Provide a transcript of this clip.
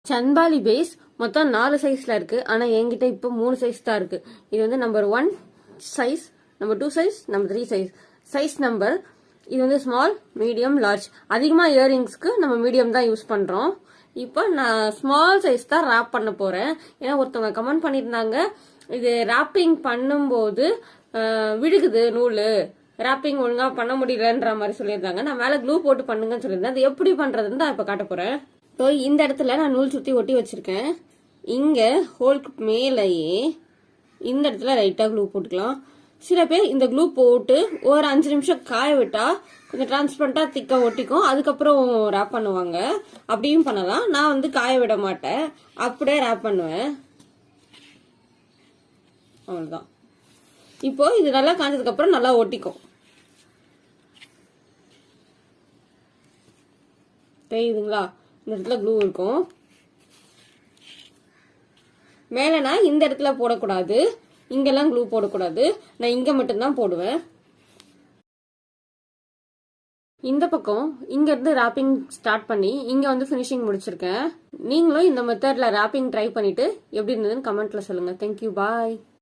சன்பாலி base மொத்தம் 4 சைஸ்ல இருக்கு. ஆனா என்கிட்ட இப்போ 3 சைஸ் தான் இருக்கு. இது வந்து number 1 size, number 2 size, number 3 size. Size number இது வந்து ஸ்மால், மீடியம், லார்ஜ். அதிகமா இயரிங்ஸ்க்கு நம்ம மீடியம் தான் யூஸ் பண்றோம். இப்போ நான் ஸ்மால் சைஸ் தான் ரேப் பண்ண போறேன். ஏன்னா ஒருத்தவங்க கமெண்ட் பண்ணியிருந்தாங்க, இது ராப்பிங் பண்ணும்போது விழுகுது நூல், ராப்பிங் ஒழுங்கா பண்ண முடியலன்ற மாதிரி சொல்லியிருந்தாங்க. நான் மேல க்ளூ போட்டு பண்ணுங்கன்னு சொல்லியிருந்தேன். அது எப்படி பண்றதுன்னு தான் இப்ப காட்ட போறேன். ஸோ இந்த இடத்துல நான் நூல் சுத்தி ஒட்டி வச்சிருக்கேன். இங்க ஹோல்க்கு மேலேயே இந்த இடத்துல லைட்டா க்ளூ போட்டுக்கலாம். சில பேர் இந்த க்ளூ போட்டு ஒரு 5 நிமிஷம் காய விட்டா கொஞ்சம் டிரான்ஸ்பரண்டா திக்கா ஒட்டிக்கும், அதுக்கப்புறம் ரேப் பண்ணுவாங்க. அப்படியும் பண்ணலாம். நான் வந்து காய விட மாட்டேன், அப்படியே ரேப் பண்ணுவேன். அவ்வளவுதான். இப்போ இது நல்லா காஞ்சதுக்கு அப்புறம் நல்லா ஒட்டிக்கும். தெரியுதுங்களா? இந்த இடத்துல க்ளூ இருக்கும். மேலனா இந்த இடத்துல போடக்கூடாது, இங்கெல்லாம் க்ளூ போடக்கூடாது. நான் இங்க மட்டும்தான் போடுவேன். இந்த பக்கம் இங்க இருந்து ராப்பிங் ஸ்டார்ட் பண்ணி இங்க வந்து ஃபினிஷிங் முடிச்சிருக்கேன். நீங்களும் இந்த மெத்தட்ல ராப்பிங் ட்ரை பண்ணிட்டு எப்படி இருந்ததுன்னு கமெண்ட்ல சொல்லுங்க. தேங்க்யூ, பாய்.